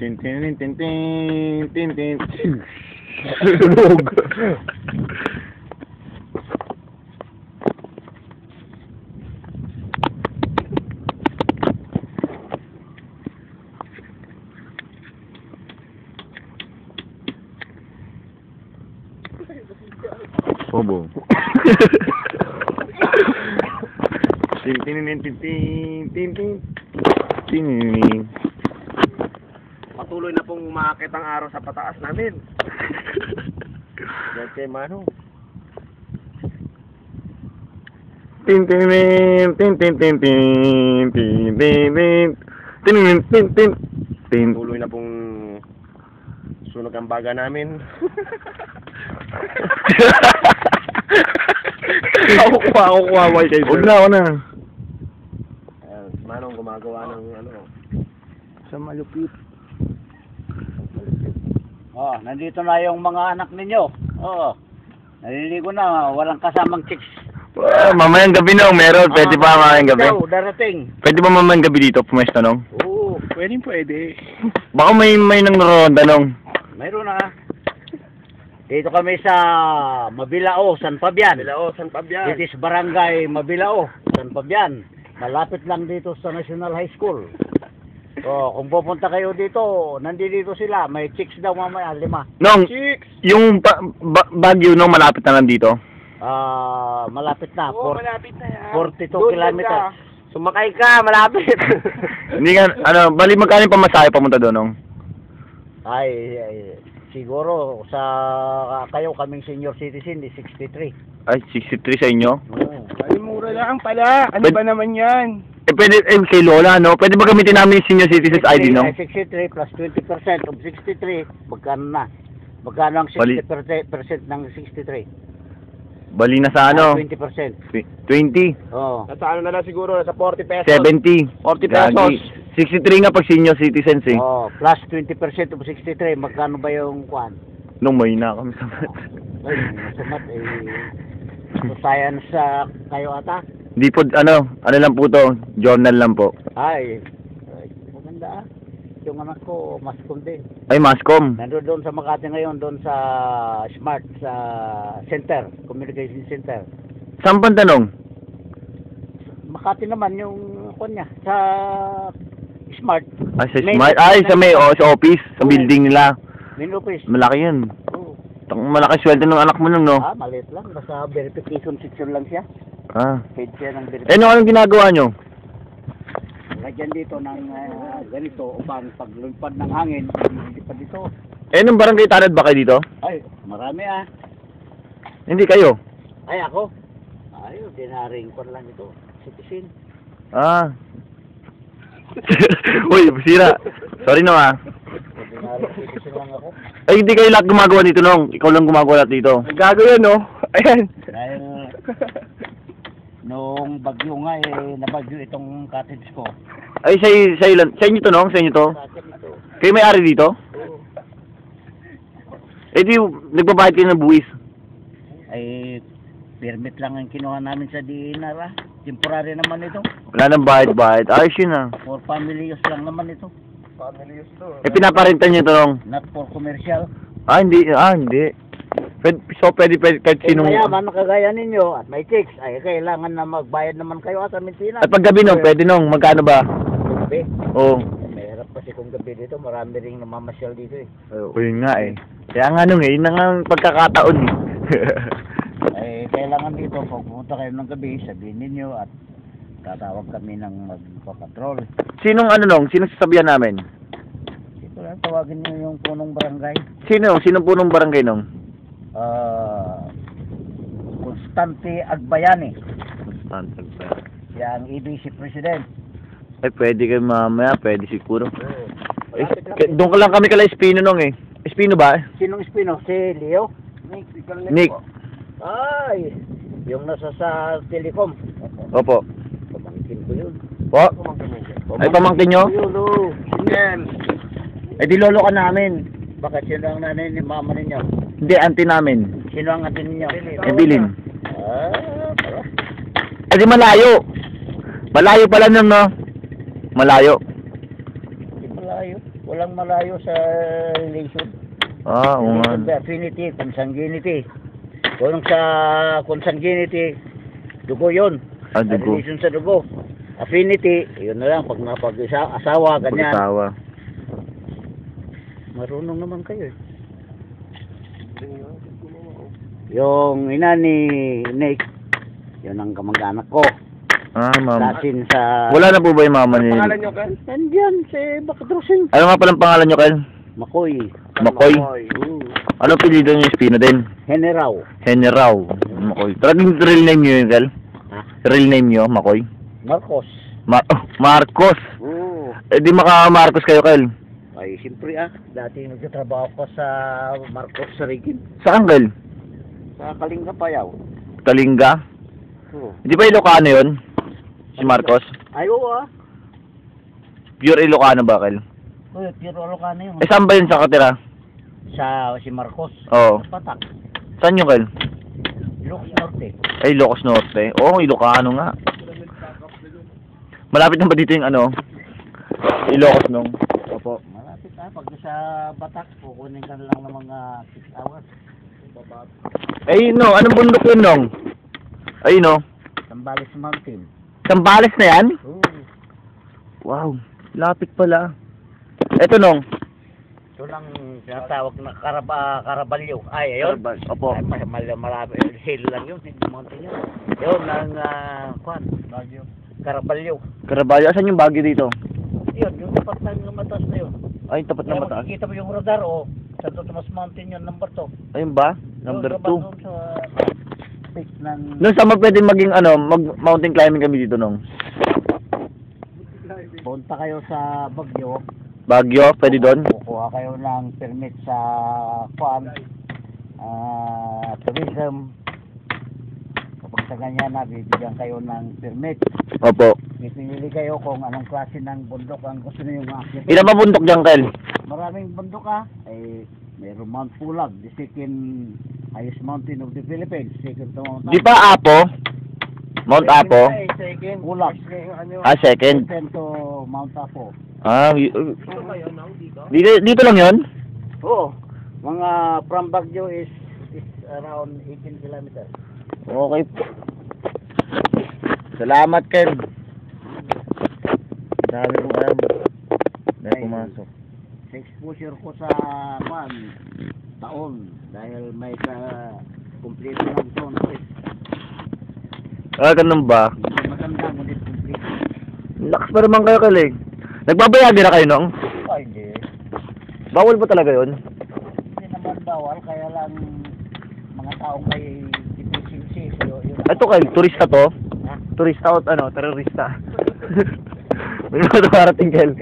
Tin tin tin tin tin tin. Sunog. Bobo. Tin tin tin tin tin tin tin. Patuloy na pong umaakit ang araw sa pataas namin. Yan kay Mano. Tin tin tin tin tin tin tin tin tin tin tin tin tin. Patuloy na pong sunog ang baga namin. Ako kuha kayo. Huwag na, ako na. Ayan, si Manong gumagawa ng ano. Sa malupit. Oh, nandito na yung mga anak ninyo. Oh, naliligo na, walang kasamang chicks. Mamayang gabi nung meron. Pwede pa mamayang gabi? Ikaw, darating. Pwede ba mamayang gabi dito? Pumesto nung? Oo, Pwede. Baka may nang ronda nung. mayroon na. Dito kami sa Mabilao, San Fabian. Bilao, San Fabian. This is Barangay Mabilao, San Fabian. Malapit lang dito sa National High School. So, kung pupunta kayo dito, nandito sila. May chicks daw mamaya, 5. Nung, Chicks! yung Baguio nung malapit na nandito. Malapit na. Oo, malapit na yan. 42 kilometers. Sumakay ka, malapit. Hindi nga, bali magkano yung pamasahe pamunta doon nung? Ay, siguro sa kayo kaming senior citizen, 63. Ay, 63 sa inyo? Oo. Ay, mura lang pala. Ano But- ba naman yan? Pwede, kay Lola, no? Pwede ba gamitin namin yung senior citizens ID, no? 63 plus 20% of 63, magkano na? Magkano ang 60% ng 63? Bali na sa ano? 20%. 20, Oo. Nasa ano na lang siguro, nasa 40 pesos. 70, 40 pesos. 63 nga pag senior citizens, eh. Oh, plus 20% of 63, magkano ba yung kwan? Nung may na kami sa Ay, masamat so science kayo ata? Hindi po, ano lang po to, journal lang po. Ay, maganda ah. Yung anak ko, mascom din. Ay, Mascom. Nandun doon sa Makati ngayon, doon sa Smart, sa Center, Communication Center. Saan bang tanong? Makati naman yung kwan niya, sa Smart. Ay, sa Main- Smart. Ay, sa may, sa office, sa building nila. Main office. Malaki yun. Oo. Malaki sweldo ng anak mo nung, no? Maliit lang. Basta verification section lang siya. Ah. Paid siya ng Eh, verification. anong ginagawa nyo? Lagyan dito ng ganito upang paglulpad ng hangin, hindi pa dito. Eh, nung barangay tanad ba kayo dito? Ay, marami ah. Hindi kayo. Ay, ako. Ay, dinaring ko lang ito. Citizen. Ah. Uy, sira. Sorry no, ah. Dinaring citizen lang ako. Ay, hindi kayo lahat gumagawa dito, nung. Ikaw lang gumagawa lahat dito. Gago yan, no? Ayan. Dahil nung bagyo nga nabagyo itong cottage ko. Ay, sa inyo to, nung? Sa inyo to? Cottage ito. Kayo may-ari dito? Eh, di, nagbabayad kayo ng buwis. Ay, permit lang ang kinuha namin sa DNR ah. Temporary naman ito. Wala nang bayad-bayad. Ayos yun, ah. For family use lang naman ito. Family use to. Eh, pinaparenta nyo to, nung. Not for commercial. Hindi. Pwede kahit sinong... Mayaman, kagaya ninyo at may chicks, ay kailangan na magbayad naman kayo at amintinan. At pag gabi, nung, pwede, nung. Magkano ba? Gabi. Oo. Mahirap kasi kung gabi dito, marami ring namamasyal dito eh. Yun nga, eh. Kaya nga, nung, yun na nga ang pagkakataon, eh. Ay kailangan dito, pag pumunta kayo ng gabi, sabihin ninyo at tatawag kami ng magpapatrol. Sinong sasabihan namin? Dito lang, tawagin nyo yung punong barangay. Sinong punong barangay, nung? Constante Agbayani. Siya ang EBC President. Eh, pwede kayo mamaya, pwede siguro. Eh, Malapit lang. doon ka lang kami kala Espino, nung, eh. Espino ba? Sinong Espino? Si Leo? Nick. Ay, yung nasa sa Telecom. Opo. Pamangkin ko yun. Po? Ay, pamangkin nyo? Yun, oh. Yan. Eh, di lolo ka namin. Bakit sino ang nanay ni mama ninyo? Hindi, auntie namin. Sino ang atin ninyo? Evelyn. Pala. Eh, di malayo. Malayo pala nun, no? Malayo. Di malayo. Walang malayo sa relation. Oo nga. Relation by affinity, consanguinity. Kung sa consanguinity, dugo yun. Dugo. Relation sa dugo. Affinity, yun na lang, pag napag-asawa, ganyan. Pag-asawa. Marunong naman kayo eh. Yung ina ni Nick, yun ang kamag-anak ko. Ma'am. Lasin sa... Wala na po ba yung mama ni... Pangalan nyo, Ken? Nandyan, si Bakadrosing. Ano nga palang pangalan nyo, Kel? Makoy. Makoy. Anong pilido nyo? Espino din? Heneraw. Heneraw. Makoy. Talagang real name nyo yun, Kel? Ha? Real name nyo, Makoy? Marcos. Marcos. Oo. Eh di maka-Marcos kayo, Kel? Ay, siyempre dati nagtatrabaho ko sa Marcos sa Rigid. Saan, Kel? Sa Kalinga Payaw. Kalinga? Oo. Hindi ba Ilocano yun? Si Marcos? Ay, oo Pure Ilocano ba, Kel? Uy, Piro Alocano yun. Eh, saan ba yun sa katira? Si Marcos. Oo. Patak. Saan yung, Kel? Ilocos Norte. Ay, Ilocos Norte. Oo, Ilocano nga. Malapit na ba dito yung ano? Ilocos nung? Opo. Malapit pag sa Batak, kukunin ka lang ng mga 6 hours. Ay, no. Anong bundok yun, nung? Ay, no. Sambales Mountain. Sambales na yan? Oo. Wow. Lapit pala. Eto, nung. Ito lang tinatawag na Caraballo. Ay, ayun. Opo. Ay, marami. Hill lang yun. Hindi mountain yun. Yun, ang Juan. Baguio. Caraballo. Caraballo. Asan yung Baguio dito? Yun, yung tapat ng mataas na yun. Ay, tapat na Kaya mataas. makikita mo yung radar, Santo Tomas Mountain yun, number 2. Ayun ba? Number 2. Sa peak ng... Nung sama pwede maging mag-mountain climbing kami dito, nung. Punta kayo sa Baguio. Baguio, pwede doon? Kukuha kayo ng permit sa Juan. Tourism. Kapag sa ganyan na, bibigyan kayo ng permit. Opo. Pipili kayo kung anong klase ng bundok ang gusto niyo makakita. Ilan ba bundok dyan, Kel? Maraming bundok ay mayroong Mount Pulag, the second highest mountain of the Philippines. Second to Mount Di ba Apo? Mount Apo? Second. Pulag. Second. Second to Mount Apo. Dito lang yun? Oo. Mga from Baguio is around 18 kilometers. Okay po. Salamat, Ken. Dami kong alam. Dahil pumasok. Sa exposure ko sa taon dahil may complete lang zone ko Ganun ba? Hindi maganda ngunit complete. Lakas pa naman kayo, Kel. Nagbabayagi na kayo, nung? Ay, hindi. Bawal ba talaga yun? Hindi naman bawal, kaya lang mga taong may deficiency. Ito, Kel, turista to? Ha? Turista o terorista? May mga dumarating, Kel.